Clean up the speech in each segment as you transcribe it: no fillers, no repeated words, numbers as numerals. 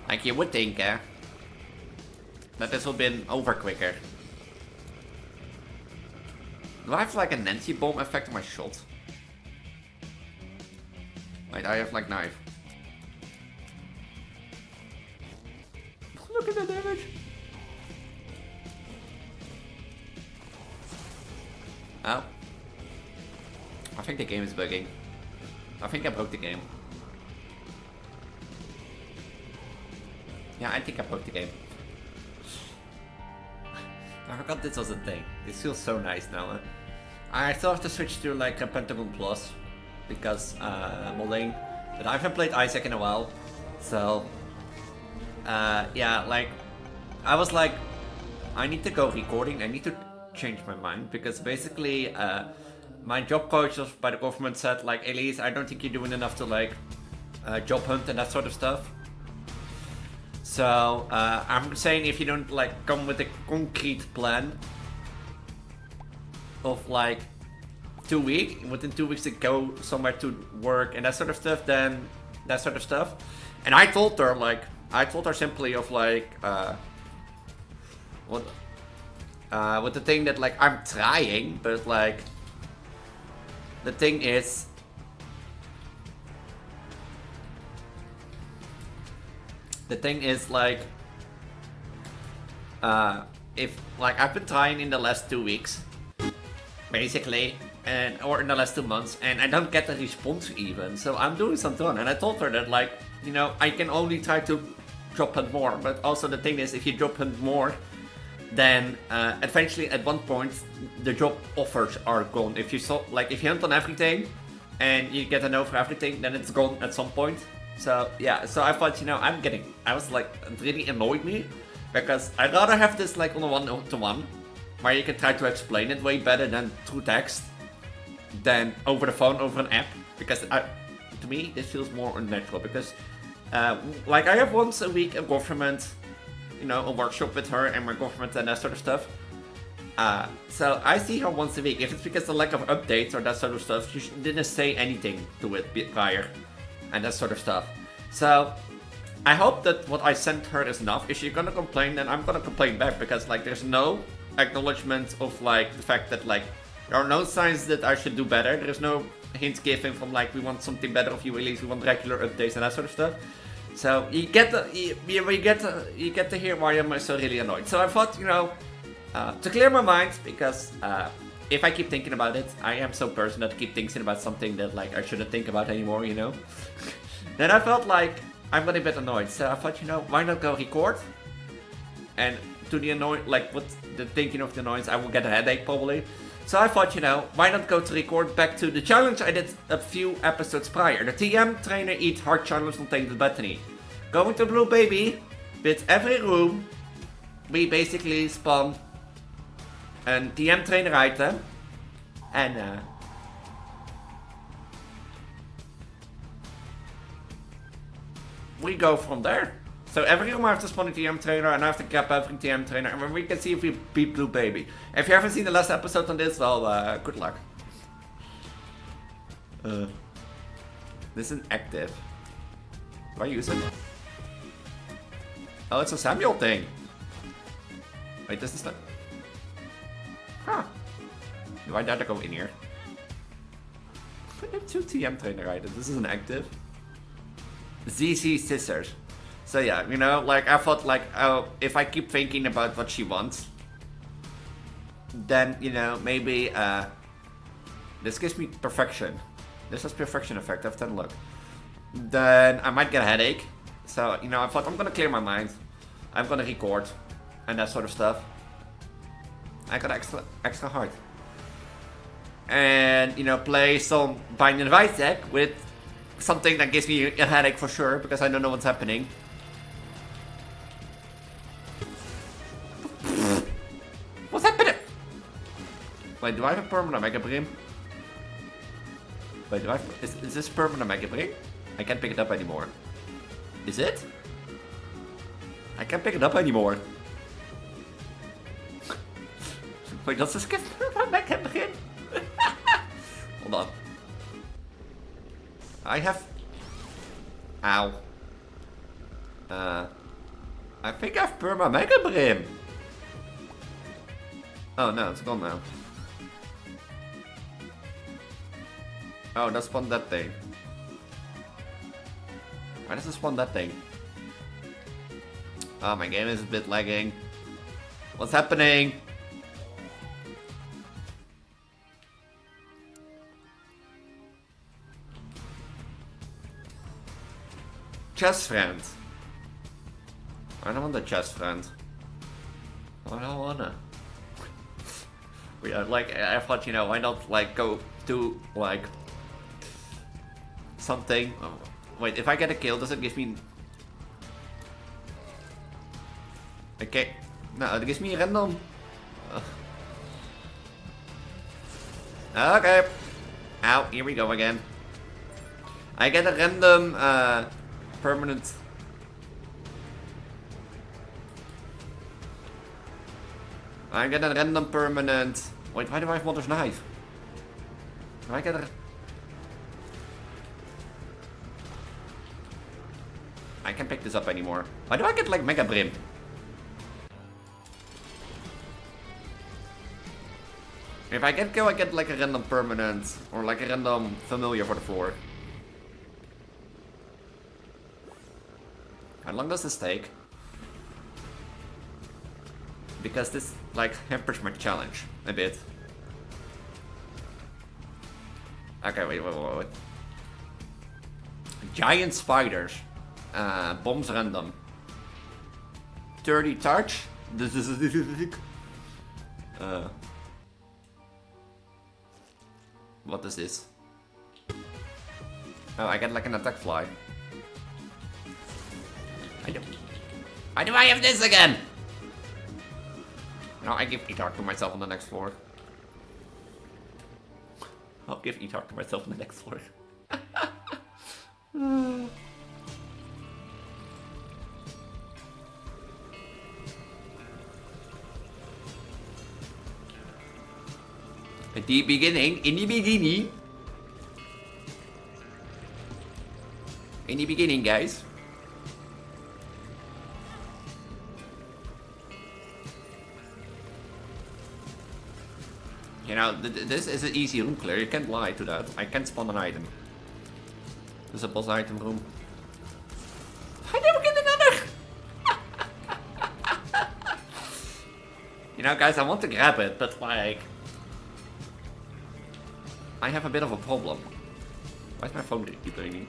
Like you would think, that this would have been over quicker. Do I have like a Nancy bomb effect on my shot? Wait, I have like knife. Look at the damage. Oh. I think the game is bugging. I think I broke the game. Yeah, I think I broke the game. I forgot this was a thing. This feels so nice now. I still have to switch to like a Pentagon Plus because modding. But I haven't played Isaac in a while, so yeah, like I was like, I need to go recording. I need to change my mind because basically my job coach by the government said like, Elise, I don't think you're doing enough to like job hunt and that sort of stuff. So I'm saying if you don't like come with a concrete plan of like 2 weeks, within 2 weeks to go somewhere to work and that sort of stuff, then that sort of stuff. And I told her simply of like with the thing that like I'm trying, but like the thing is like if like I've been trying in the last 2 weeks basically, and or in the last 2 months, and I don't get a response even, so I'm doing some done. And I told her that like, you know, I can only try to drop hunt more, but also the thing is if you drop hunt more, then eventually at one point the job offers are gone. If you like if you hunt on everything and you get a no for everything, then it's gone at some point. So yeah, so I thought, you know, I was like, it really annoyed me because I'd rather have this like on a one-to-one where you can try to explain it way better than through text than over the phone, over an app, because to me this feels more unnatural because like I have once a week a government, you know, a workshop with her and my government and that sort of stuff. So I see her once a week. If it's because of the lack of updates or that sort of stuff, she didn't say anything to it prior and that sort of stuff. So I hope that what I sent her is enough. If she's gonna complain, then I'm gonna complain back because like there's no acknowledgement of like the fact that like there are no signs that I should do better. There's no hint given from like we want something better of you, Elise. We want regular updates and that sort of stuff. So you get to hear why I'm so really annoyed. So I thought, you know, to clear my mind, because if I keep thinking about it, I am so person that keep thinking about something that like I shouldn't think about anymore, you know. Then I felt like I'm getting a bit annoyed. So I thought, you know, why not go record? And to the annoy, like what the thinking of the annoyance, I will get a headache probably. So I thought, you know, why not go to record back to the challenge I did a few episodes prior. The TMTrainer Eat Hard Challenge on Tainted Bethany. Going to Blue Baby, with every room, we basically spawn a TMTrainer item. And we go from there. So every room I have to spawn a TMTrainer and I have to grab every TMTrainer, and then we can see if we beat Blue Baby. If you haven't seen the last episode on this, well, good luck. This is active. Do I use it? Oh, it's a Samuel thing. Wait, this is the... Huh. Do I dare to go in here? I have 2 TMTrainer items. This is an active. ZC Scissors. So yeah, you know, like I thought like, oh, if I keep thinking about what she wants, then, you know, maybe this gives me perfection. This has perfection effect, have 10 luck. Then I might get a headache. So, you know, I thought I'm gonna clear my mind. I'm gonna record and that sort of stuff. I got extra hard. And, you know, play some Binding of Isaac with something that gives me a headache for sure, because I don't know what's happening. What's happening? Wait, do I have a permanent Mega Brim? Wait, do I have... Is this permanent Mega Brim? I can't pick it up anymore. Is it? I can't pick it up anymore. Wait, does this give permanent Mega Brim? Hold on. I have... Ow. I think I've perma Mega Brim. Oh no, it's gone now. Oh, that spawned that thing. Why does it spawn that thing? Oh, my game is a bit lagging. What's happening? Chest friend. I don't want the chest friend. I don't wanna. We are like, I thought, you know, why not like go to like something. Oh, wait, if I get a kill, does it give me? Okay, no, it gives me a random. Okay. Ow, here we go again. I get a random permanent. I get a random permanent. Wait, why do I have Mother's Knife? Do I get a... I can't pick this up anymore. Why do I get like Mega Brim? If I get kill, I get like a random permanent or like a random familiar for the floor. How long does this take? Because this like hampers my challenge a bit. Okay, wait. Giant spiders. Bombs random. 30 touch. This is what is this? Oh, I get like an attack fly. Why do I have this again? No, I give E-Talk to myself on the next floor. I'll give E-Talk to myself on the next floor. In the beginning, guys. You know, this is an easy room clear, you can't lie to that. I can't spawn an item. There's a boss item room. I never get another! You know, guys, I want to grab it, but like... I have a bit of a problem. Why is my phone keep ringing?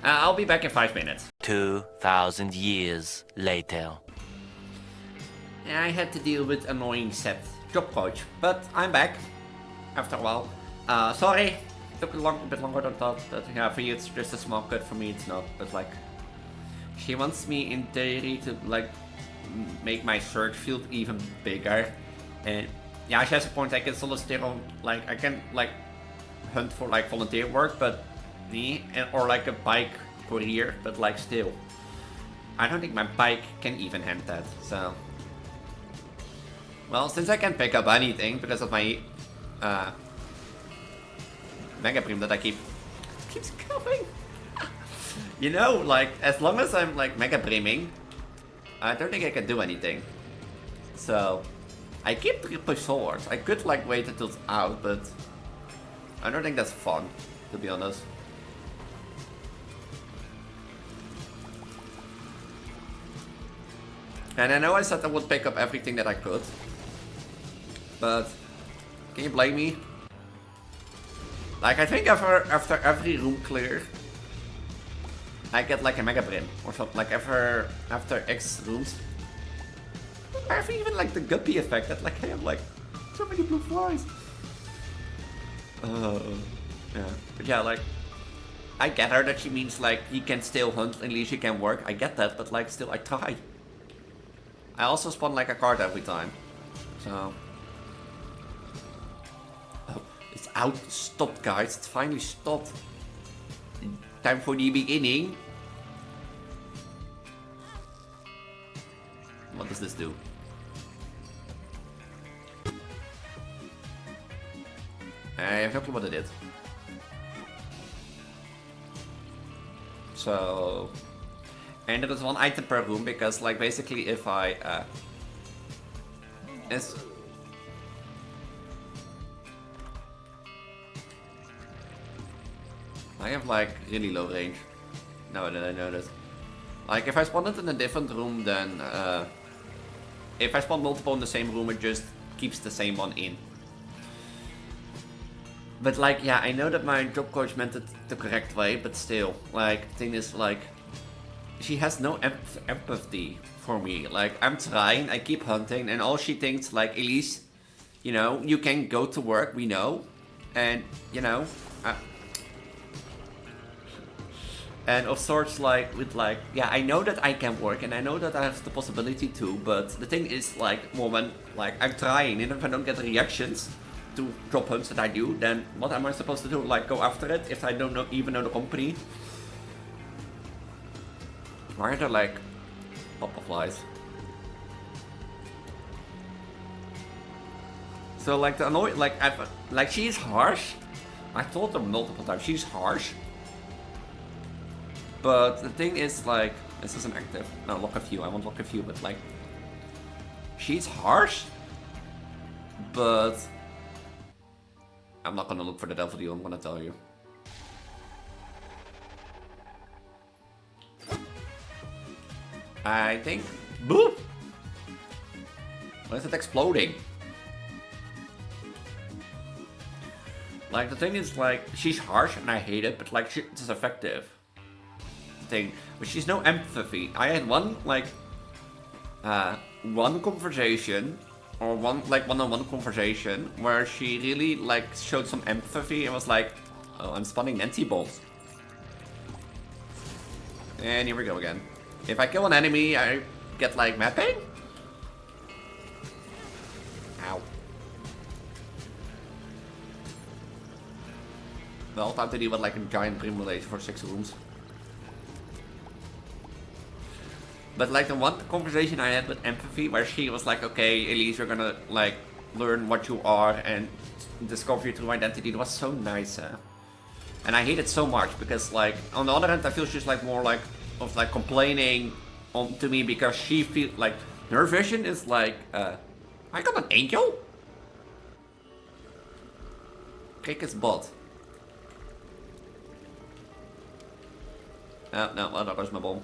I'll be back in 5 minutes. 2,000 years later. I had to deal with annoying set job coach, but I'm back after a while. Sorry, took a bit longer than thought. But yeah, for you it's just a small cut. For me it's not. But like, she wants me in theory to like make my search field even bigger, and yeah, she has a point. I can still like I can like hunt for like volunteer work, but or like a bike courier, but like still, I don't think my bike can even hand that. So, well, since I can't pick up anything because of my Mega Brim that I keeps going. You know, like as long as I'm like Mega Brimming, I don't think I can do anything. So, I keep triple swords. I could like wait until it's out, but I don't think that's fun, to be honest. And I know I said I would pick up everything that I could, but can you blame me? Like I think after every room clear, I get like a Mega Brim or something. Like after X rooms, I have even like the guppy effect that like I have like so many blue flies. Yeah, but yeah, like I get her that she means like he can still hunt and at least he can work. I get that, but like still I try. I also spawn like a card every time, so. Oh, it's out, stopped guys, it's finally stopped. Time for the beginning. What does this do? I have no clue what it is. So, and there is one item per room because, like, basically, if I I have like really low range. Now that I notice. Like, if I spawn it in a different room, then if I spawn multiple in the same room, it just keeps the same one in. But like, yeah, I know that my job coach meant it the correct way, but still, like, the thing is, like, she has no empathy for me. Like, I'm trying, I keep hunting, and all she thinks, like, Elise, you know, you can go to work, we know, and, you know, and of sorts, like, with like, yeah, I know that I can work, and I know that I have the possibility to, but the thing is, like, woman, like, I'm trying, and if I don't get reactions to job hunts that I do, then what am I supposed to do? Like, go after it if I don't know, even know the company? Why are there, like, butterflies? So, like, the annoying, like, she's harsh. I told her multiple times, she's harsh. But the thing is, like, this isn't active. No, lock a few. I want lock a few, but like, she's harsh. But I'm not gonna look for the devil deal. I'm gonna tell you. I think. Boop. Why is it exploding? Like, the thing is, like, she's harsh and I hate it, but like, it's effective. Thing, but she's no empathy. I had one like one conversation or one-on-one conversation where she really like showed some empathy and was like, oh, I'm spawning Nancy balls. And here we go again. If I kill an enemy, I get like mapping. Ow. Well, time to deal with like a giant primulation for 6 rooms. But like the one conversation I had with empathy where she was like, okay, Elise, you're gonna like learn what you are and discover your true identity. It was so nice. And I hate it so much because like on the other hand I feel she's like more like of like complaining on to me because she feel like her vision is like I got an angel? Kick his butt. Oh, no, well, that was my bomb.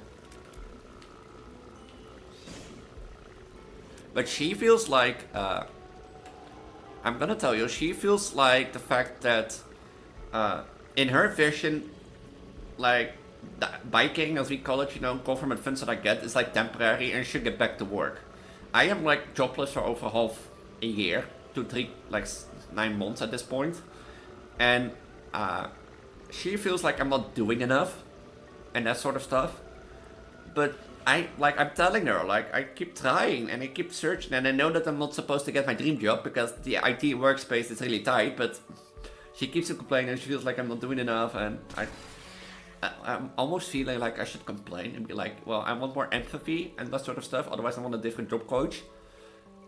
But she feels like, I'm gonna tell you, she feels like the fact that, in her vision, like, biking, as we call it, you know, government funds that I get, is like temporary and should get back to work. I am like jobless for over half a year, 2, 3, like 9 months at this point. And, she feels like I'm not doing enough and that sort of stuff. But I'm telling her, like, I keep trying and I keep searching and I know that I'm not supposed to get my dream job because the IT workspace is really tight, but she keeps complaining and she feels like I'm not doing enough, and I'm almost feeling like I should complain and be like, well, I want more empathy and that sort of stuff, otherwise I want a different job coach.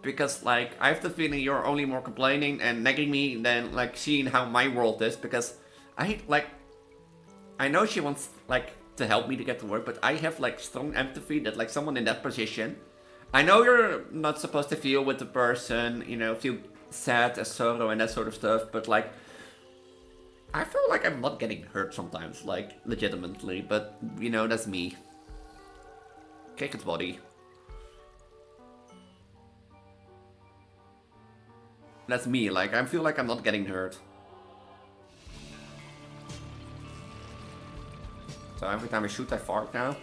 Because, like, I have the feeling you're only more complaining and nagging me than, like, seeing how my world is, because I know she wants, like, to help me to get to work, but I have like strong empathy that like someone in that position, I know you're not supposed to feel with the person, you know, feel sad as sorrow and that sort of stuff, but like I feel like I'm not getting hurt sometimes, like legitimately, but you know, that's me. Kick its body. That's me, like I feel like I'm not getting hurt. So every time I shoot, I fart now.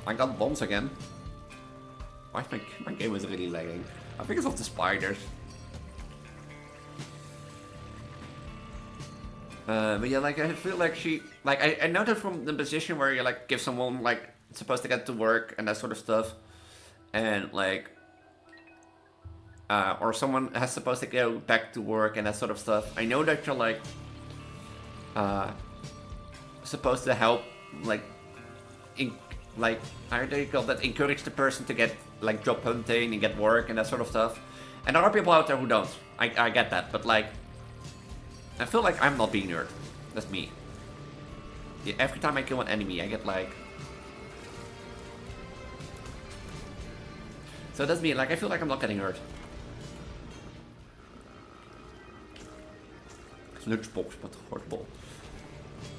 I got bombs again. Why is my game is really lagging? I think it's off the spiders. But yeah, like I feel like she, like I know that from the position where you like give someone like supposed to get to work and that sort of stuff, and like. Or someone has supposed to go back to work and that sort of stuff. I know that you're like supposed to help, like like, how do you call that, encourage the person to get, like, job hunting and get work and that sort of stuff. And there are people out there who don't. I get that, but like, I feel like I'm not being nerd. That's me. Yeah, every time I kill an enemy, I get like... So that's me, like, I feel like I'm not getting hurt. Lunchbox, but horrible.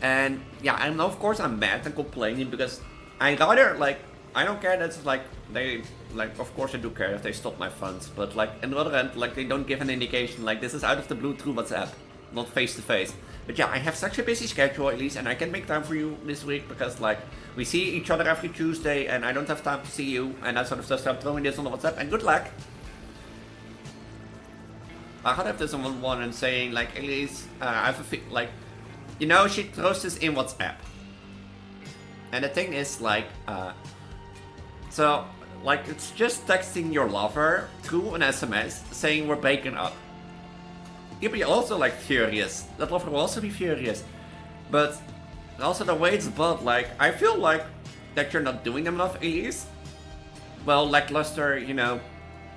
And yeah, and of course I'm mad and complaining because I rather, like, I don't care that's like, they, like, of course I do care if they stop my funds, but like, on the other hand, like, they don't give an indication, like, this is out of the blue through WhatsApp, not face to face. But yeah, I have such a busy schedule, Elise, and I can make time for you this week because, like, we see each other every Tuesday and I don't have time to see you and that sort of stuff, so I'm throwing this on the WhatsApp, and good luck. I had this on one and saying, like, Elise, I have a like, you know, she throws this in WhatsApp. And the thing is, like, so, like, it's just texting your lover through an SMS saying we're breaking up. You'll be also, like, furious. That lover will also be furious. But also the way it's built, like, I feel like that you're not doing enough, Elise. Well, lackluster, you know.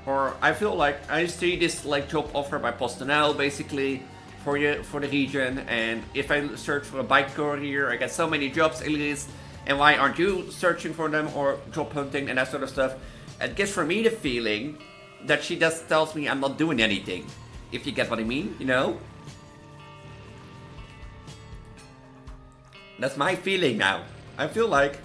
Or I feel like I see this, like, job offer by PostNL, basically, for the region. And if I search for a bike courier, I get so many jobs, Elise. And why aren't you searching for them or job hunting and that sort of stuff? It gives for me the feeling that she just tells me I'm not doing anything. If you get what I mean, you know? That's my feeling now. I feel like...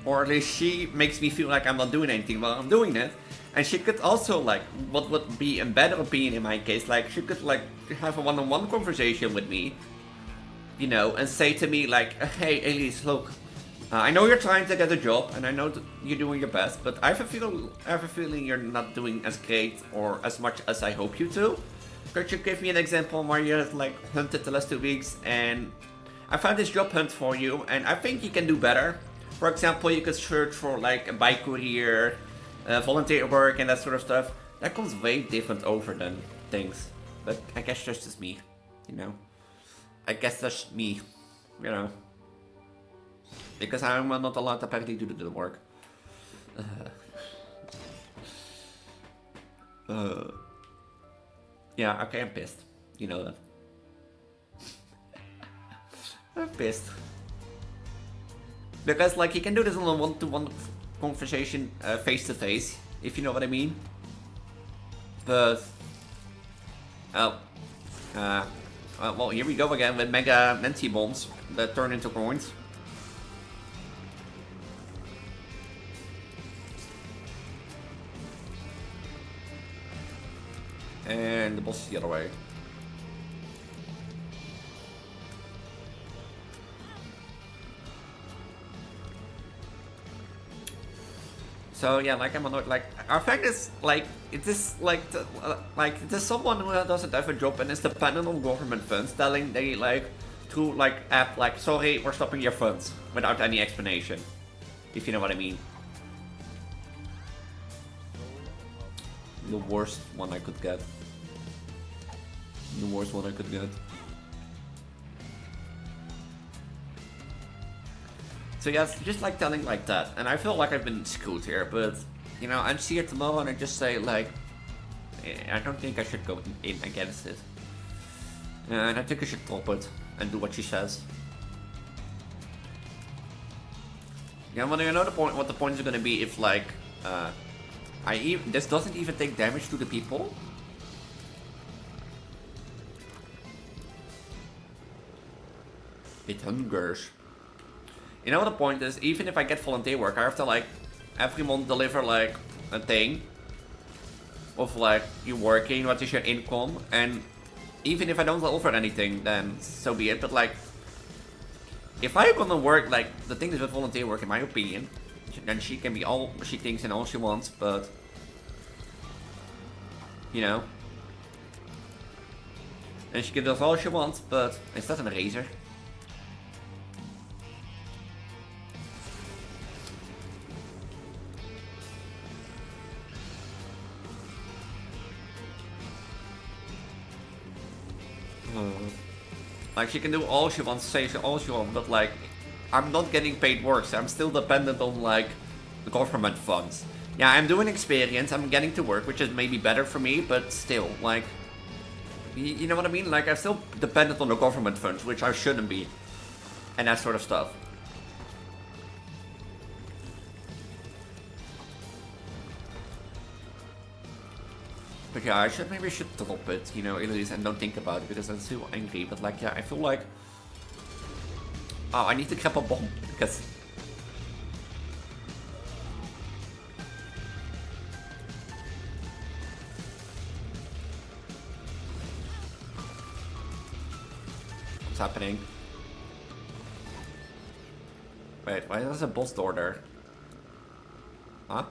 Or at least she makes me feel like I'm not doing anything while I'm doing it. And she could also, like, what would be a better opinion in my case, like, she could, like, have a one-on-one conversation with me. You know, and say to me, like, hey, Elise, look, I know you're trying to get a job, and I know that you're doing your best, but I have a feeling you're not doing as great or as much as I hope you to. Could you give me an example where you have, like, hunted the last 2 weeks, and I found this job hunt for you, and I think you can do better. For example, you could search for, like, a bike courier, volunteer work, and that sort of stuff. That comes way different over than things. But I guess that's just me, you know. I guess that's me, you know. Because I'm not allowed to apparently do the work. Yeah, okay, I'm pissed. You know that. I'm pissed. Because, like, you can do this on a one-to-one conversation, face-to-face, if you know what I mean. But... Oh. Well, here we go again with mega Nancy bombs that turn into coins. And the boss is the other way. So yeah, like I'm annoyed. Like our fact is like it is like there's someone who doesn't have a job and is dependent on government funds, telling they like through like app like sorry we're stopping your funds without any explanation, if you know what I mean. The worst one I could get. The worst one I could get. So yeah, it's just like telling like that, and I feel like I've been screwed here, but you know, I see it tomorrow and I just say like, I don't think I should go in against it. And I think I should drop it and do what she says. Yeah, well, you know the point, what the point is gonna be if like, this doesn't even take damage to the people. It hungers. You know what the point is? Even if I get volunteer work, I have to like every month deliver like a thing of like you working, what is your income, and even if I don't deliver anything, then so be it. But like, if I'm gonna work, like the thing is with volunteer work, in my opinion, then she can be all she thinks and all she wants, but you know, and she can do all she wants, but it's not an eraser. Like she can do all she wants, say all she wants, but like I'm not getting paid work, so I'm still dependent on, like, the government funds. Yeah, I'm doing experience, I'm getting to work, which is maybe better for me, but still, like, you know what I mean? Like, I'm still dependent on the government funds, which I shouldn't be, and that sort of stuff. But yeah, maybe I should drop it, you know, Elise, and don't think about it, because I'm still angry, but like, yeah, I feel like... Oh, I need to grab a bomb, because... What's happening? Wait, why is there a boss door there? Huh?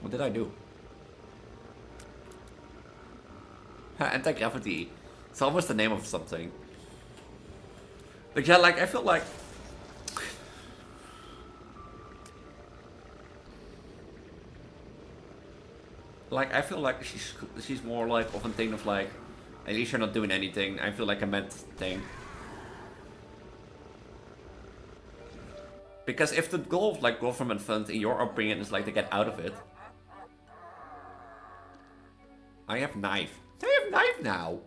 What did I do? Anti-gravity. It's almost the name of something. But yeah, like, I feel like... Like, I feel like she's more like of a thing of like, at least you're not doing anything. I feel like a meant thing. Because if the goal of like government funds, in your opinion, is like to get out of it. I have knife. I have knife now.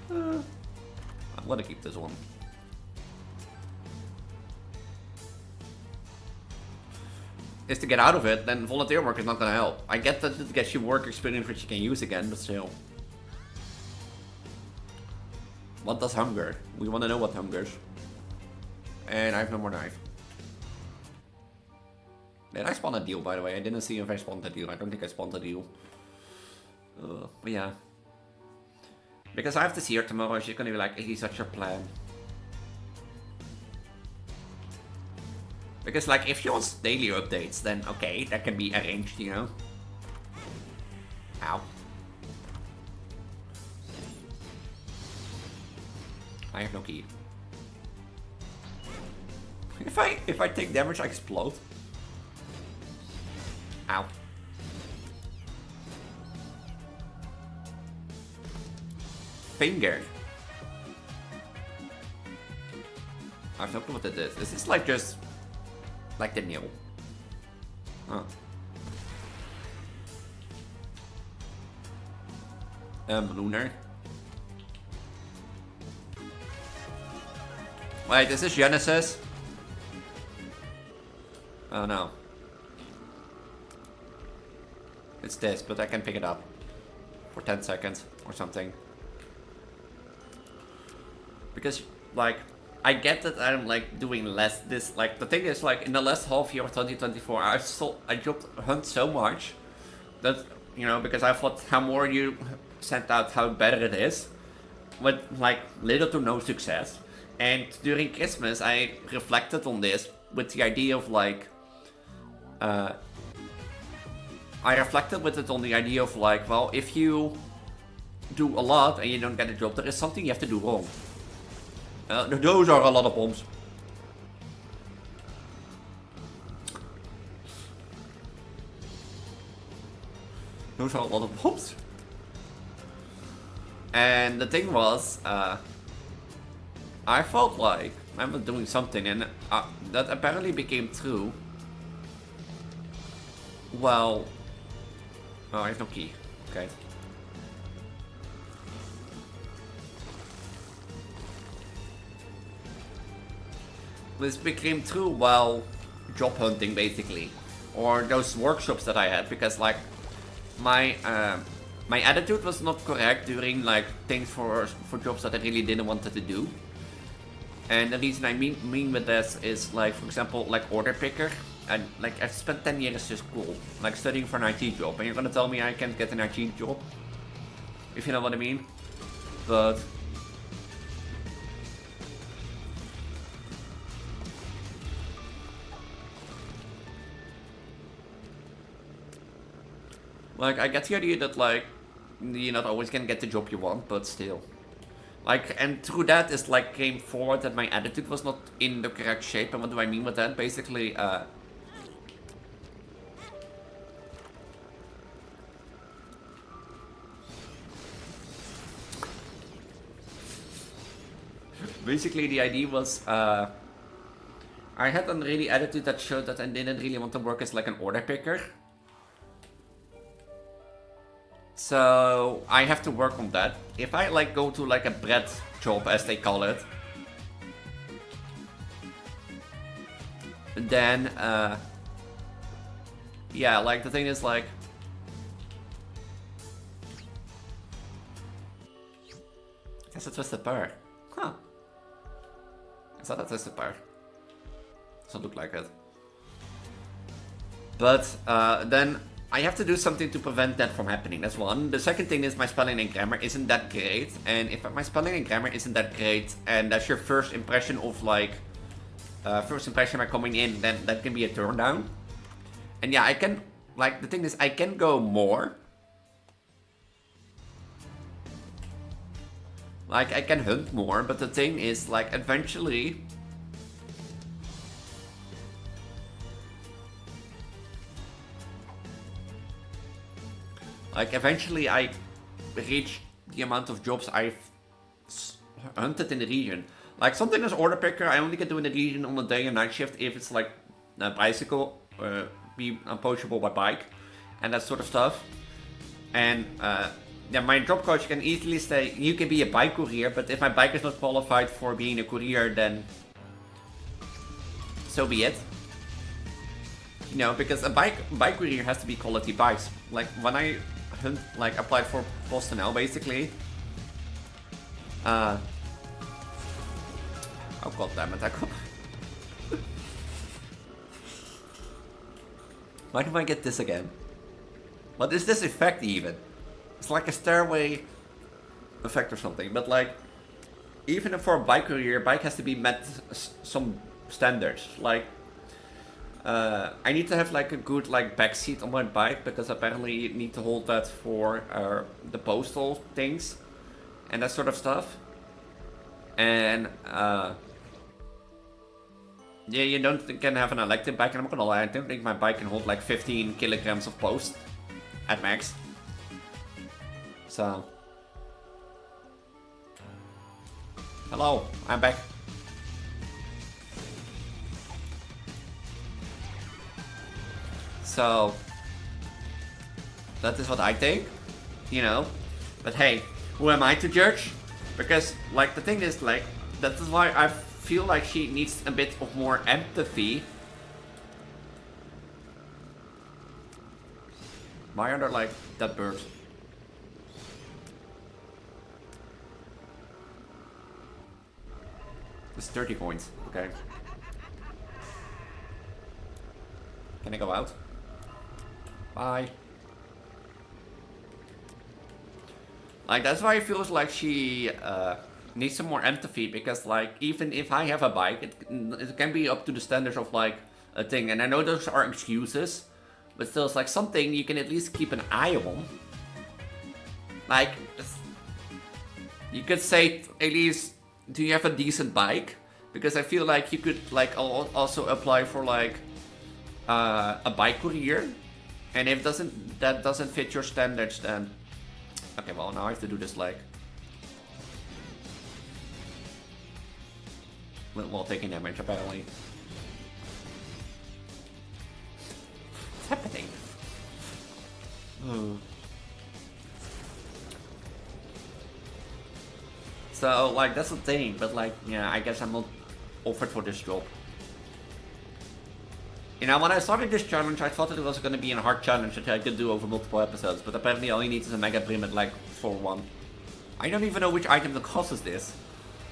I'm gonna keep this one. Is to get out of it, then volunteer work is not gonna help. I get that it gets you work experience which you can use again, but still. What does hunger? We want to know what hungers. And I have no more knife. Did I spawn a deal, by the way? I didn't see if I spawned a deal. I don't think I spawned a deal. But yeah. Because I have to see her tomorrow, she's gonna be like, is such a plan? Because like, if she wants daily updates, then okay, that can be arranged, you know? Ow. I have no key. If I take damage, I explode. Ow. Finger. I have no clue what it is. Is this like just like the nail? Huh. Lunar. Wait, is this Genesis? Oh no. It's this, but I can pick it up for 10 seconds or something. Because, like, I get that I'm like doing less this. Like, the thing is, like, in the last half year of 2024, I dropped hunt so much that, you know, because I thought how more you sent out, how better it is, with like little to no success. And during Christmas, I reflected on this with the idea of like, I reflected with it on the idea of like, well, if you do a lot and you don't get a job, there is something you have to do wrong. Those are a lot of bombs. Those are a lot of bombs. And the thing was, I felt like I was doing something, and that apparently became true. Well, oh, I have no key. Okay. This became true while job hunting, basically, or those workshops that I had, because like my attitude was not correct during like things for jobs that I really didn't want to do. And the reason I mean with this is like, for example, like order picker. And like I've spent 10 years to school, like studying for an IT job, and you're gonna tell me I can't get an IT job? If you know what I mean. But like, I get the idea that like you're not always gonna get the job you want, but still. Like, and through that is like came forward that my attitude was not in the correct shape. And what do I mean with that? Basically, basically the idea was I had a really attitude that showed that I didn't really want to work as like an order picker. So I have to work on that. If I like go to like a bread job, as they call it, then yeah, like the thing is like, it's a twisted pear. Huh. Is that a twisted pear? Doesn't look like it. But then I have to do something to prevent that from happening. That's one. The second thing is my spelling and grammar isn't that great. And if my spelling and grammar isn't that great, and that's your first impression of like, first impression by coming in, then that can be a turn down. And yeah, I can, like, the thing is, I can go more. Like, I can hunt more, but the thing is, like, eventually... Like, eventually I reach the amount of jobs I've hunted in the region. Like, something as order picker, I only can do in the region on a day and night shift if it's, like, a bicycle, be approachable by bike, and that sort of stuff. And, yeah, my job coach can easily say, you can be a bike courier, but if my bike is not qualified for being a courier, then so be it. You know, because a bike courier has to be quality bikes. Like, when I like applied for PostNL, basically, oh god damn it, I could... Why do I get this again? What is this effect even? It's like a stairway effect or something, but like, even for a bike career, bike has to be met some standards. Like, I need to have like a good like back seat on my bike, because apparently you need to hold that for the postal things and that sort of stuff. And yeah, you can have an electric bike, and I'm not gonna lie, I don't think my bike can hold like 15 kilograms of post at max. So, hello, I'm back. So, that is what I think, you know. But hey, who am I to judge? Because, like, the thing is, like, that is why I feel like she needs a bit of more empathy. Why are there, like, dead birds? It's 30 coins, okay. Can I go out? Bye. Like, that's why it feels like she needs some more empathy, because like, even if I have a bike, it can be up to the standards of like a thing. And I know those are excuses, but still, it's like something you can at least keep an eye on. Like, you could say, Elise, do you have a decent bike? Because I feel like you could like also apply for like a bike courier, and if that doesn't fit your standards, then okay, well, now I have to do this like while taking damage, apparently. What's happening? So, like, that's the thing, but like, yeah, I guess I'm not offered for this job. You know, when I started this challenge, I thought it was going to be a hard challenge that I could do over multiple episodes, but apparently all you need is a mega permant, like, for one. I don't even know which item the cost is this.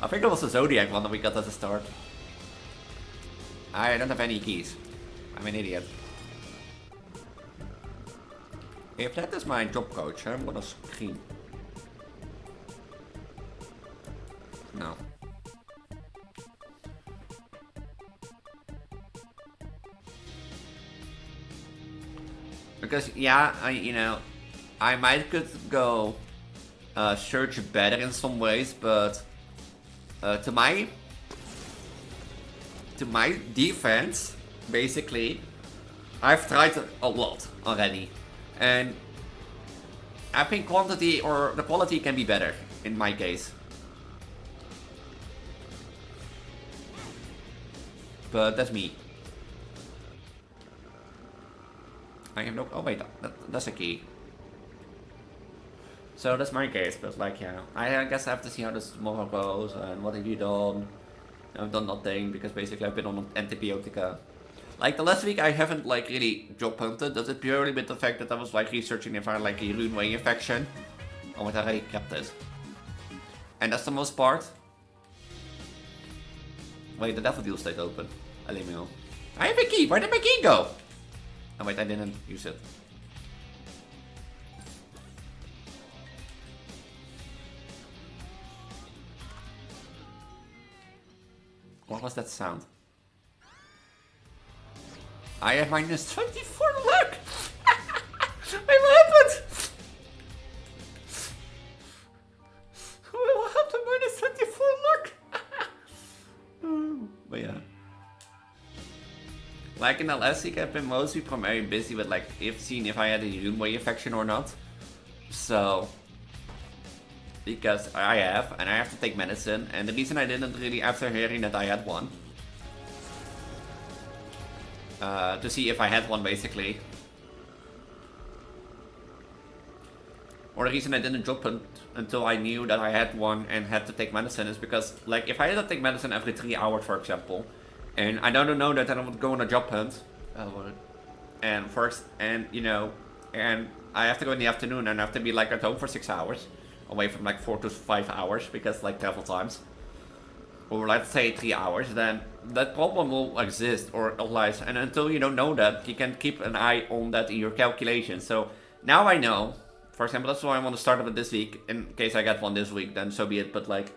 I think it was the Zodiac one that we got at the start. I don't have any keys. I'm an idiot. If that is my job coach, I'm gonna scream. No. Because, yeah, you know, I might could go search better in some ways, but to my defense, basically, I've tried a lot already, and I think quantity or the quality can be better in my case. But that's me. I have no... Oh wait, that's a key. So that's my case, but like, yeah. I guess I have to see how this tomorrow goes, and what have you done? I've done nothing, because basically I've been on antibiotica. Like, the last week I haven't, like, really job hunted. That's it purely with the fact that I was, like, researching if I had, like, a runeway infection. Or what I already kept it. And that's the most part. Wait, the daffodil stayed open. I leave me know. I have a key! Where did my key go? Oh wait, I didn't use it. What was that sound? I have minus 24 luck! What happened? What happened? Minus 24 luck! But yeah. Like in the last week, I've been mostly primarily busy with like seeing if I had a runeway infection or not. So, because I have, and I have to take medicine, and the reason I didn't really, after hearing that I had one, to see if I had one basically, or the reason I didn't drop it until I knew that I had one and had to take medicine is because, like, if I had to take medicine every 3 hours, for example, and I don't know that I would go on a job hunt, and you know, and I have to go in the afternoon and I have to be like at home for 6 hours, away from like 4 to 5 hours because like travel times, or let's say 3 hours, then that problem will exist or arise, and until you don't know that, you can keep an eye on that in your calculation. So now I know, for example, that's why I want to start with this week, in case I get one this week, then so be it, but like,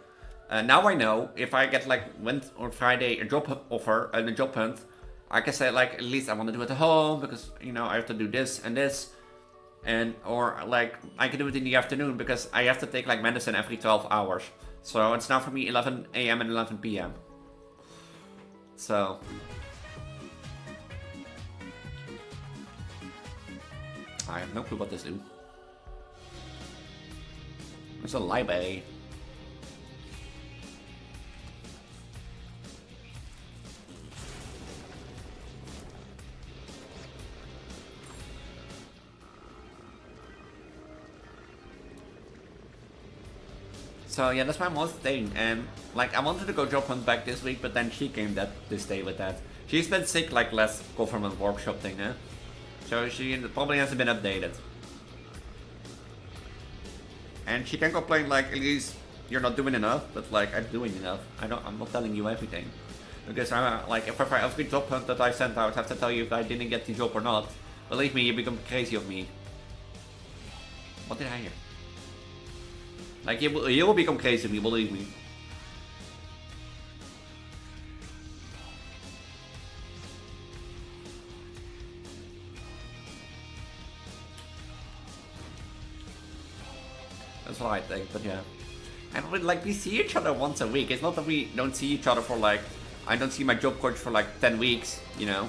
now I know if I get like Wednesday or Friday a job offer and a job hunt, I can say like, at least I want to do it at home because, you know, I have to do this and this, and or like I can do it in the afternoon because I have to take like medicine every 12 hours. So it's now for me 11 AM and 11 PM. So I have no clue what this do. It's a library. So yeah, that's my most thing, and like I wanted to go job hunt back this week, but then she came this day with that. She's been sick like last government workshop thing, eh? So she probably hasn't been updated. And she can complain like, Elise, you're not doing enough, but like I'm doing enough. I'm not telling you everything. Because I'm like, if every job hunt that I sent out, I have to tell you if I didn't get the job or not. Believe me, you become crazy of me. What did I hear? Like, you will become crazy of me, believe me. That's what I think, but yeah. And like, we see each other once a week. It's not that we don't see each other for like, I don't see my job coach for like 10 weeks, you know?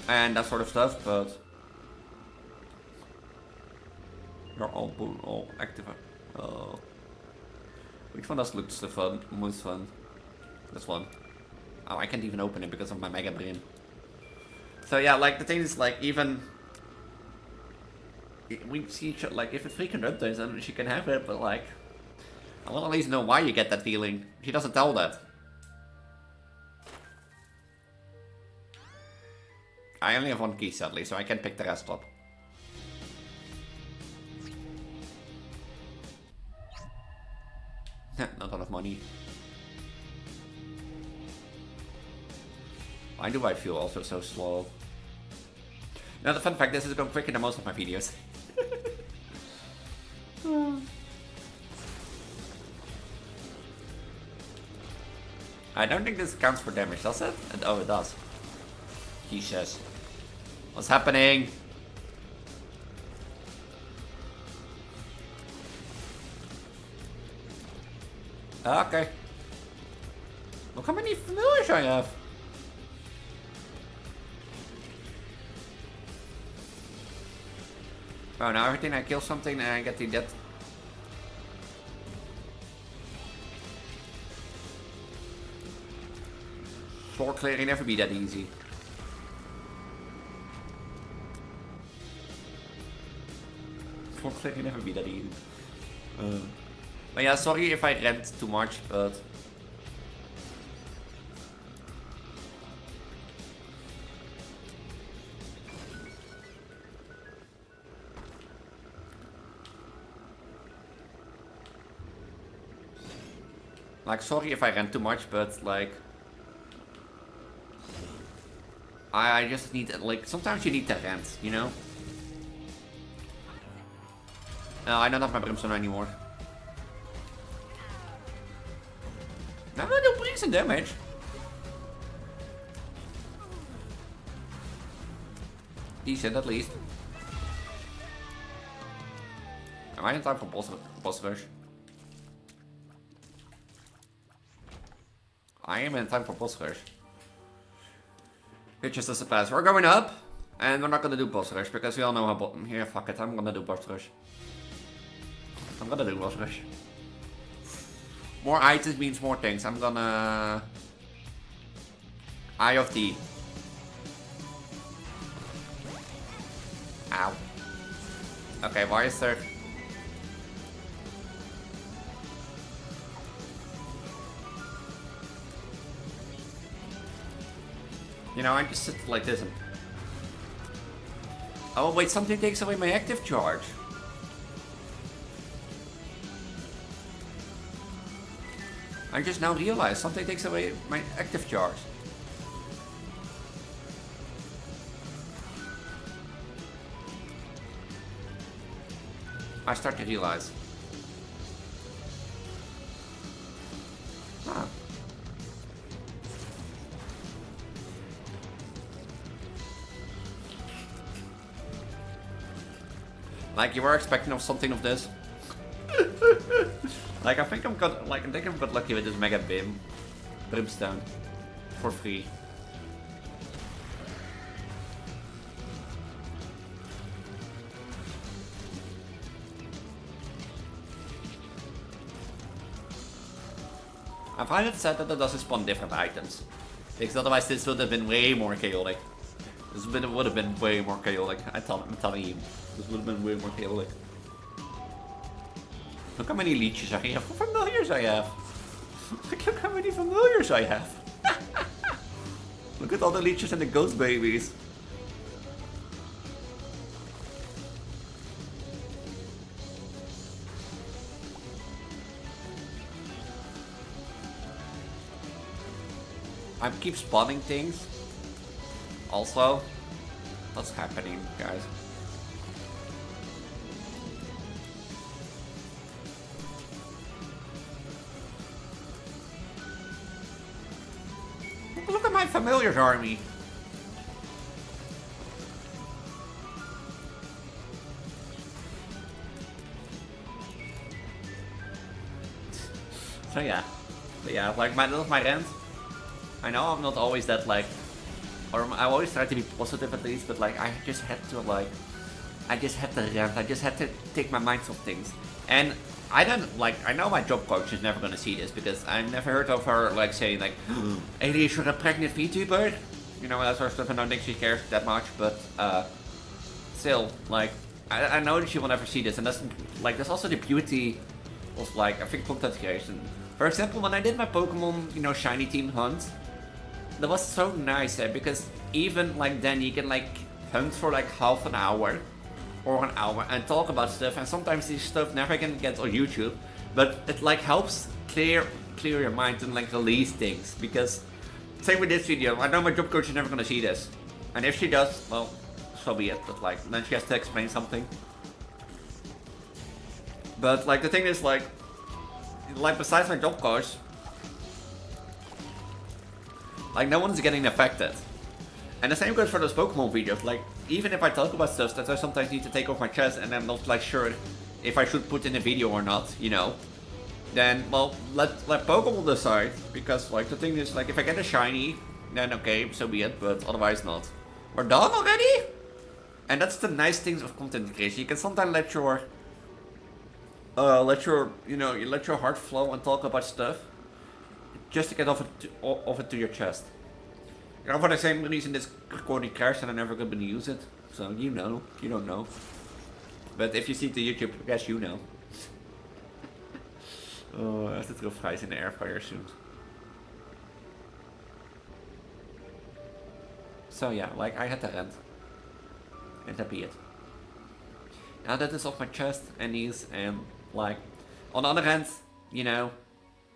And that sort of stuff, but you're all active. Which one does look the fun? Most fun? This one. Oh, I can't even open it because of my mega brain. So yeah, like the thing is, like even we see each other, like if it's freaking updates, then she can have it. But like, I want to at least know why you get that feeling. She doesn't tell that. I only have one key, sadly, so I can pick the rest up. Not enough money. Why do I feel also so slow? Now the fun fact, this is going quicker than most of my videos. I don't think this counts for damage, does it? And, oh, it does. He says. What's happening? Okay. Look how many familiars I have. Oh, now every time I kill something and I get the death Floor clearing never be that easy. Floor clearing never be that easy. But yeah, sorry if I rant too much, but... Like, sorry if I rant too much, but like... I just need, like, sometimes you need to rant, you know? No, I don't have my brimstone anymore. No, I do pretty some damage. Decent, at least. Am I in time for boss rush? I am in time for boss rush. It's just as a pass. We're going up, and we're not gonna do boss rush because we all know how bottom. Here, fuck it, I'm gonna do boss rush. I'm gonna do boss rush. More items means more things. I'm gonna... Eye of T. Ow. Okay, why is there... You know, I just sit like this and... Oh wait, something takes away my active charge. I just now realized something takes away my active charge. I start to realize. Huh. Like you were expecting something of this. Like I think I'm got lucky with this mega brimstone for free. I find it sad that it doesn't spawn different items, because otherwise this would have been way more chaotic. This would have been way more chaotic. I'm telling you, this would have been way more chaotic. Look how many leeches I have. How familiars I have. Look how many familiars I have. Look at all the leeches and the ghost babies. I keep spawning things. Also, what's happening, guys? Look at my familiars army. So yeah, like my rant. I know I'm not always that like, or I always try to be positive at least, but like I just had to rant. I just had to take my mind off things. And I don't like. I know my job coach is never gonna see this because I never heard of her like saying like, Elise, you're a pregnant Vtuber. You know, that sort of stuff. I don't think she cares that much, but still, like, I know that she will never see this, and that's like that's also the beauty of like I think content creation. For example, when I did my Pokemon, you know, shiny team hunt, that was so nice because even like then you can like hunt for like half an hour or an hour and talk about stuff, and sometimes this stuff never can get on YouTube, but it like helps clear your mind and like release things. Because same with this video, I know my job coach is never gonna see this, and if she does, well, so be it. But like then she has to explain something. But like the thing is like besides my job coach, like no one's getting affected. And the same goes for those Pokemon videos. Like even if I talk about stuff that I sometimes need to take off my chest and I'm not like sure if I should put in a video or not, you know, then well let Pokemon decide. Because like the thing is like if I get a shiny, then okay, so be it, but otherwise not. We're done already? And that's the nice things of content creation. You can sometimes let your heart flow and talk about stuff just to get off it to your chest. For the same reason this recording crashed and I'm never gonna use it. So you know, you don't know. But if you see the YouTube, I guess you know. Oh, I have to throw fries in the air fryer soon. So yeah, like I had to rent. And that be it. Now that is off my chest and knees, and like, on the other hand, you know,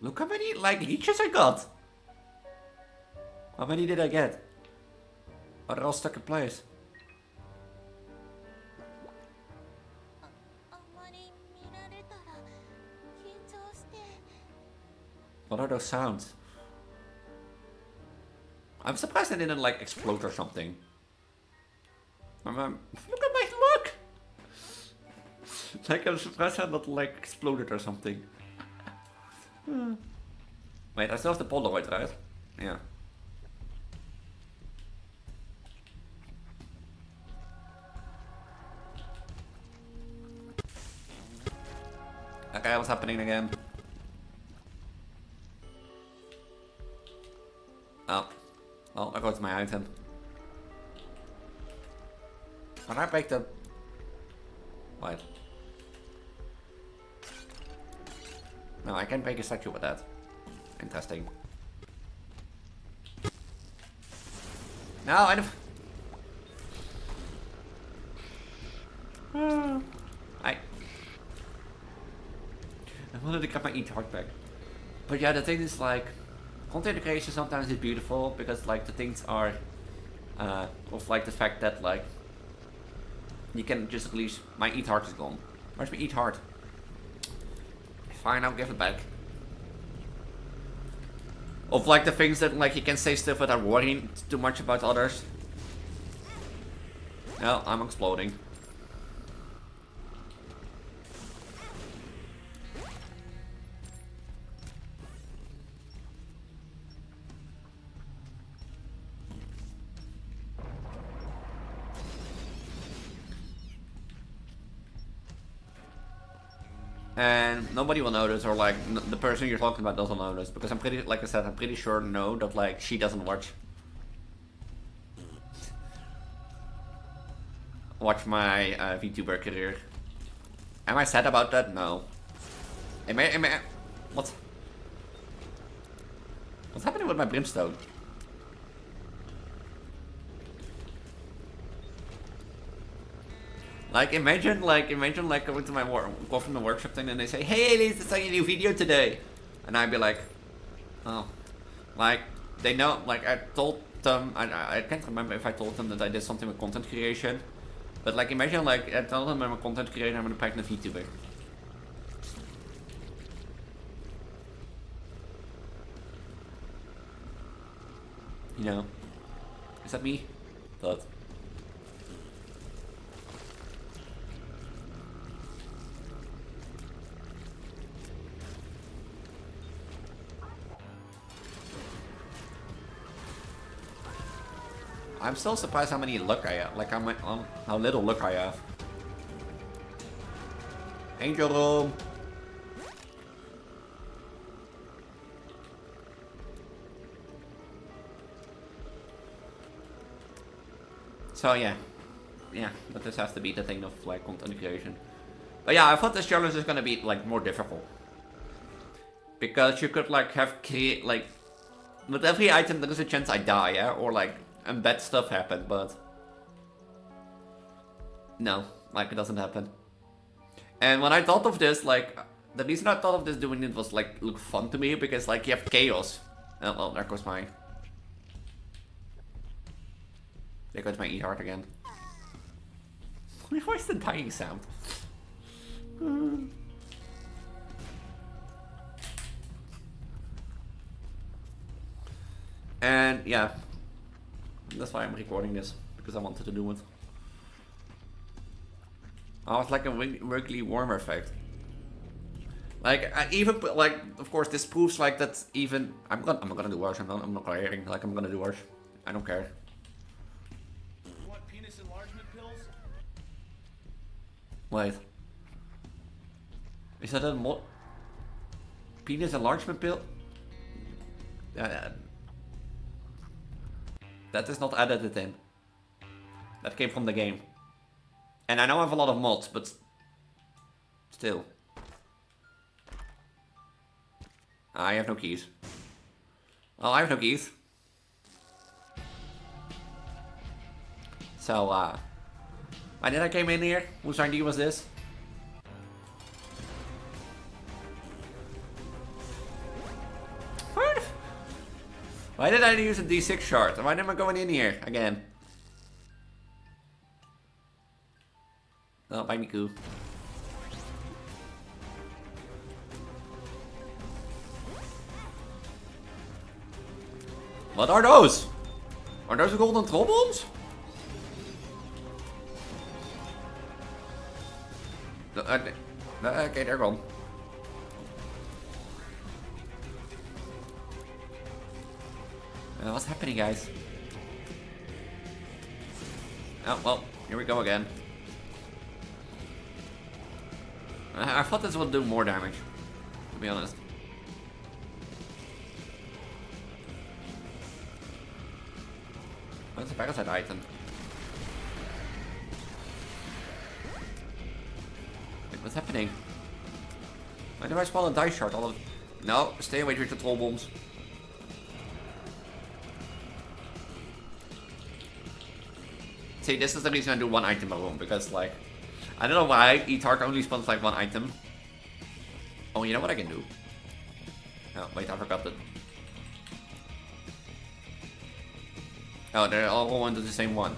look how many like leeches I got. How many did I get? Oh, they're all stuck in place. What are those sounds? I'm surprised I didn't like explode or something. Look at my look! Like I'm surprised I not like exploded or something. Wait, I still have the Polaroid, right? Yeah. Okay, what's happening again? Oh. Well, there goes my item. Can I break the... Wait. No, I can't break a statue with that. Interesting. No, I don't... I wanted to get my e-heart back. But yeah, the thing is like... Content creation sometimes is beautiful because like the things are... of like the fact that like... You can just release... My e-heart is gone. Where's my e-heart? Fine, I'll give it back. Of like the things that like you can say stuff without worrying too much about others. No, I'm exploding. And nobody will notice, or like the person you're talking about doesn't notice, because I'm pretty, like I said, I'm pretty sure no that like she doesn't watch my Vtuber career. Am I sad about that? No. Am I what's happening with my brimstone? Like imagine going to my go from the workshop thing and they say, "Hey Elise, it's like a new video today," and I'd be like, "Oh," like they know. Like I told them, I can't remember if I told them that I did something with content creation, but like imagine like I told them I'm a content creator, I'm a pregnant VTuber. You know, is that me? But. I'm still surprised how many luck I have. Like how little luck I have. Angel room. So yeah, but this has to be the thing of like content creation. But yeah, I thought this challenge is gonna be like more difficult because you could like have like with every item there is a chance I die, yeah, or like. And bad stuff happened, but no, like it doesn't happen. And when I thought of this, like the reason I thought of this doing it was like look fun to me because like you have chaos. Oh, well, there goes my e-heart again. Why is the dying sound? And yeah. That's why I'm recording this, because I wanted to do it. Oh, it's like a wriggly warmer effect. Like, I even put, like, of course, this proves like that even... I'm not gonna do worse, I'm not caring, like I'm gonna do worse. I don't care. You want penis enlargement pills? Wait. Is that a penis enlargement pill? That is not edited in. That came from the game. And I know I have a lot of mods, but still. I have no keys. Well, I have no keys. So, why did I came in here? Whose idea was this? What? Why did I use a D6 shard? Why am I going in here again? Oh, bite me cool. What are those? Are those golden troll bombs? Okay, they're gone. What's happening, guys? Oh, well, here we go again. I thought this would do more damage, to be honest. What's a parasite item? Wait, what's happening? Why do I spawn a dice shard? All of... No, stay away with the troll bombs. See, this is the reason I do one item a room, because like, I don't know why E-Tart only spawns like one item. Oh, you know what I can do? Oh, wait, I forgot that. Oh, they're all into the same one.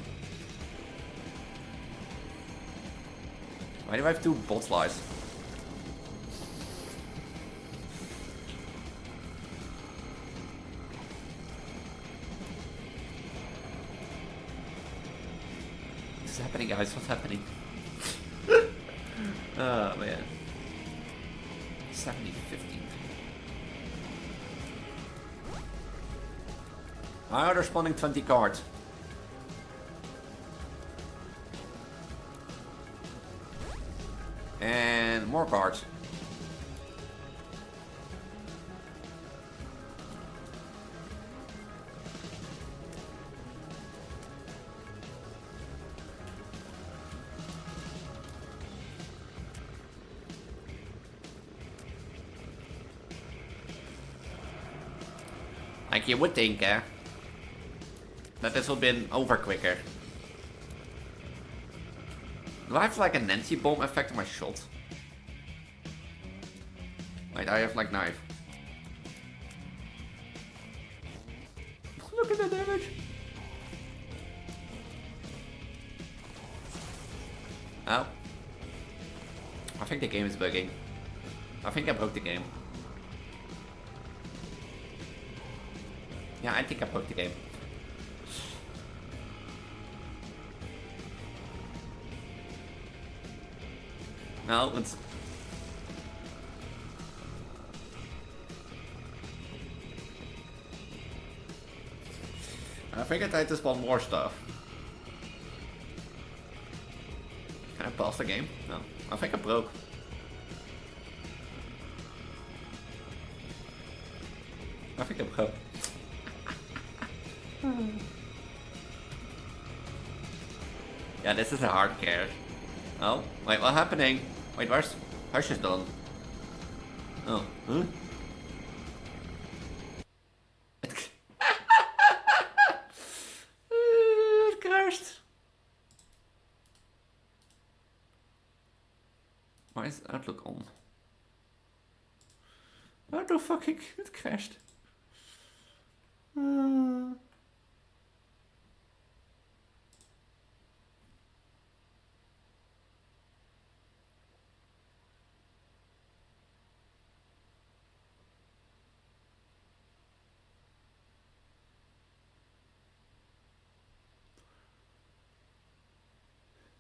Why do I have two bot flies? What's happening, guys? What's happening? Oh, man. 70-50. Why are they spawning 20 cards? And more cards. Like you would think, that this would have been over quicker. Do I have like a Nancy bomb effect on my shot? Wait, I have like knife. Look at the damage. Oh. I think the game is bugging. I think I broke the game. Yeah, I think I broke the game. No, let's... I think I tried to spawn more stuff. Can I pause the game? No. I think I broke. I think I broke. Yeah, this is a hard carrot. Oh, wait, what's happening? Wait, where's Hush done? Oh, huh? It crashed. Why is Outlook on? What the fucking it crashed?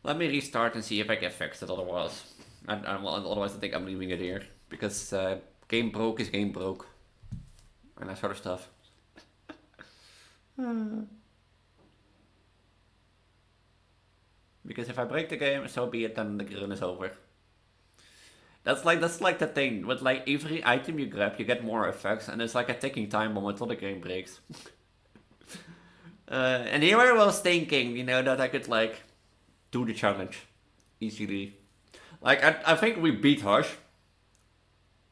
Let me restart and see if I can fix it. Otherwise, otherwise I think I'm leaving it here because game broke is game broke, and that sort of stuff. Because if I break the game, so be it. Then the run is over. That's like the thing with like every item you grab, you get more effects, and it's like a ticking time bomb until the game breaks. And here I was thinking, you know, that I could like do the challenge easily. Like I think we beat Hush.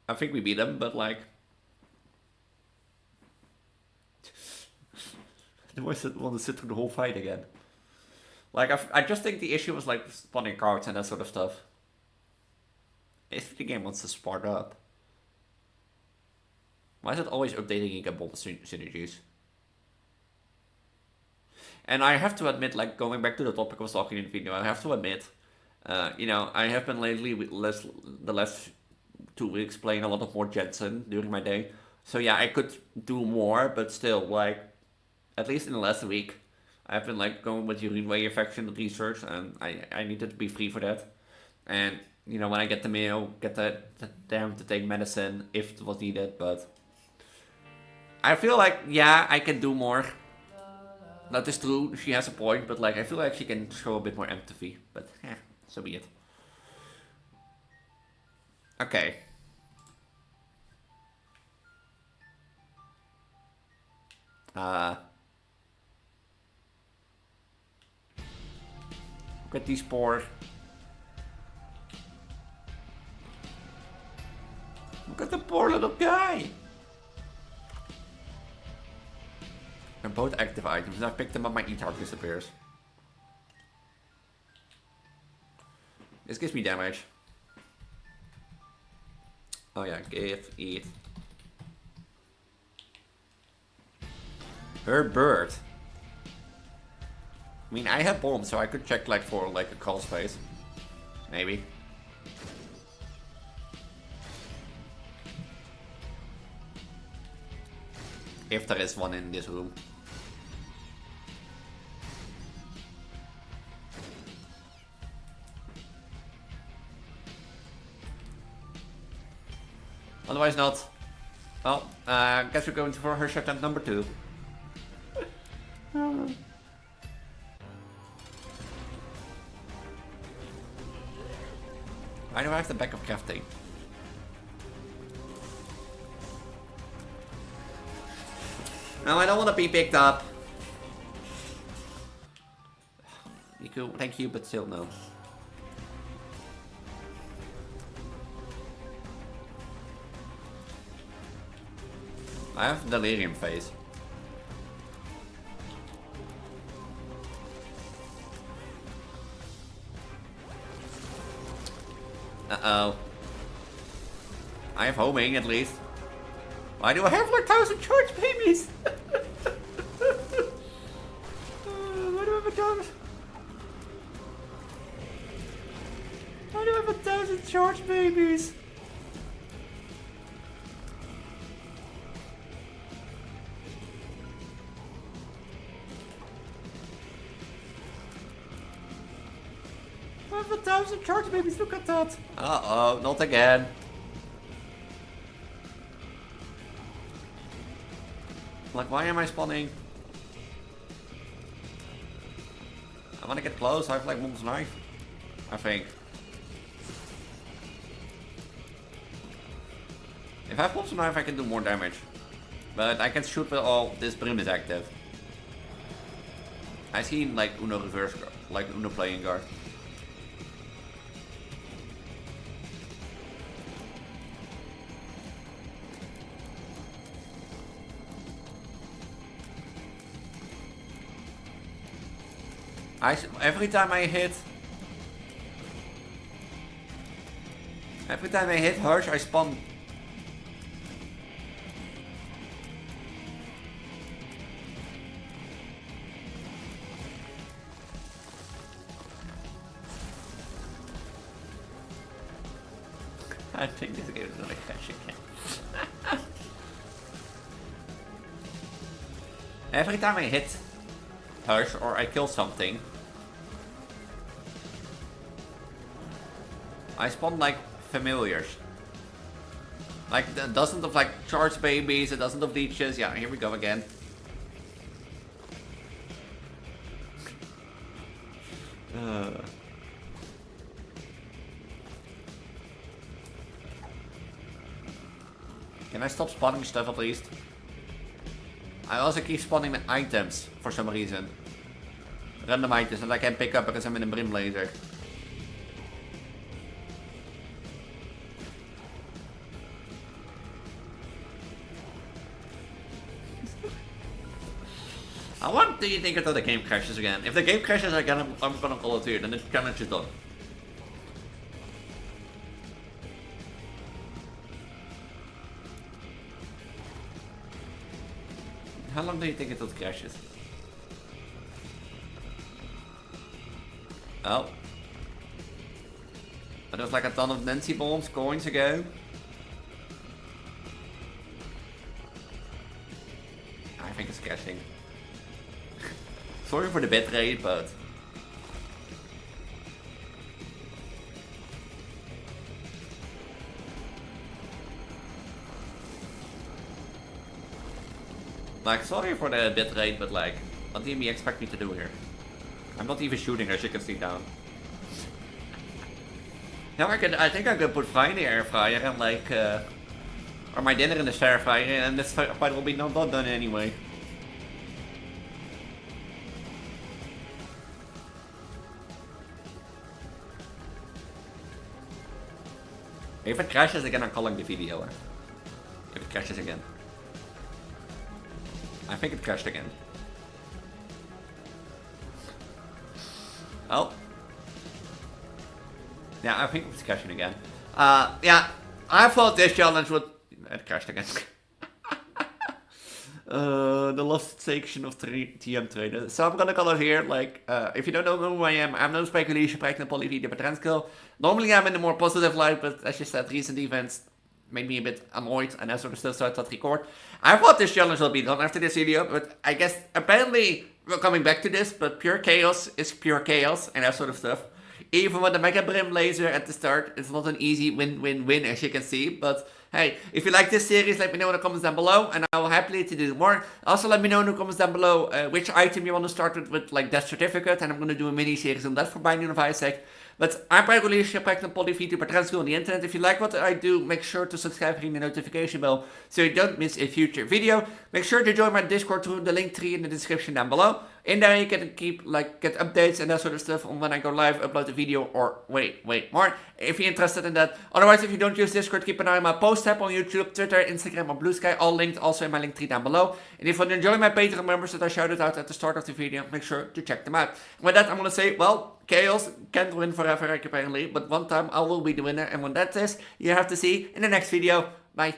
I think we beat him, but like I want to sit through the whole fight again. Like I just think the issue was like spawning cards and that sort of stuff. If the game wants to spark up. Why is it always updating and get bomb synergies? And I have to admit, like going back to the topic I was talking in the video, I have to admit, you know, I have been lately with the last 2 weeks playing a lot of more Jensen during my day. So yeah, I could do more, but still, like, at least in the last week, I've been like going with urine way infection research, and I needed to be free for that. And you know, when I get the mail, get them to take medicine if it was needed, but I feel like, yeah, I can do more. That is true, she has a point, but like I feel like she can show a bit more empathy, but yeah, so be it. Okay. Look at these poor. Look at the poor little guy. They're both active items, and I've picked them up, my E-Tart disappears. This gives me damage. Oh yeah, give, eat. Her bird. I mean, I have bombs, so I could check like for like a crawl space. Maybe. If there is one in this room. Otherwise not. Well, guess we're going for her shotgun number 2. Why do I have the backup crafting? No, I don't want to be picked up. Niku, thank you, but still no. I have delirium phase. Uh-oh. I have homing at least. Why do I have like 1,000 charge babies? Why do I have 1,000? Why do I have 1,000 charge babies? I have 1,000 charge babies, look at that. Uh-oh, not again. Like, why am I spawning? I wanna get close, I have like Mom's knife. I think. If I have Mom's knife, I can do more damage. But I can shoot with all this Brim is active. I seen like Uno reverse, like Uno playing guard. Every time I hit Hirsch, I spawn. I think this game is gonna crash again. Every time I hit Hirsch or I kill something, I spawn like familiars. Like a dozen of like charge babies, a dozen of leeches. Yeah, here we go again. Can I stop spawning stuff at least? I also keep spawning items for some reason. Random items that I can pick up because I'm in a brim laser. What do you think until the game crashes again? If the game crashes again, I'm gonna call it here, then the challenge is done. How long do you think until it crashes? Oh. There's like a ton of Nancy bombs, coins ago. I think it's crashing. Sorry for the bit rate, but... Like, sorry for the bit rate, but like, what do you expect me to do here? I'm not even shooting, as you can see down. Yeah, I think I could put fry in the air fryer and like, or my dinner in the air fryer, and this fight will be not done anyway. If it crashes again, I'm calling the video. If it crashes again. I think it crashed again. Oh. Yeah, I think it's crashing again. Yeah, I thought this challenge would... It crashed again. The lost section of TMTrainer. So I'm gonna call it here. Like, if you don't know who I am, I'm no speculation, Preggo, Vtuber, Transgender. Normally I'm in a more positive light, but as you said, recent events made me a bit annoyed and that sort of stuff, so I thought record. I thought this challenge will be done after this video, but I guess apparently we're coming back to this, but pure chaos is pure chaos and that sort of stuff. Even with the Mega Brim laser at the start, it's not an easy win-win-win as you can see, but hey, if you like this series, let me know in the comments down below, and I will happily to do more. Also, let me know in the comments down below which item you want to start with like that certificate, and I'm going to do a mini-series on that for Binding of Isacc. But I'm Preggo, Elise, Preggo, Vtuber, Transgender on the internet. If you like what I do, make sure to subscribe and ring the notification bell so you don't miss a future video. Make sure to join my Discord through the link tree in the description down below. In there you can get updates and that sort of stuff on when I go live, upload a video, or wait more, if you're interested in that. Otherwise, if you don't use Discord, keep an eye on my post tab on YouTube, Twitter, Instagram, or Blue Sky, all linked also in my link tree down below. And if you enjoy my Patreon members that I shouted out at the start of the video, make sure to check them out. And with that, I'm gonna say, well, chaos can't win forever apparently, but one time I will be the winner, and when that is, you have to see in the next video. Bye.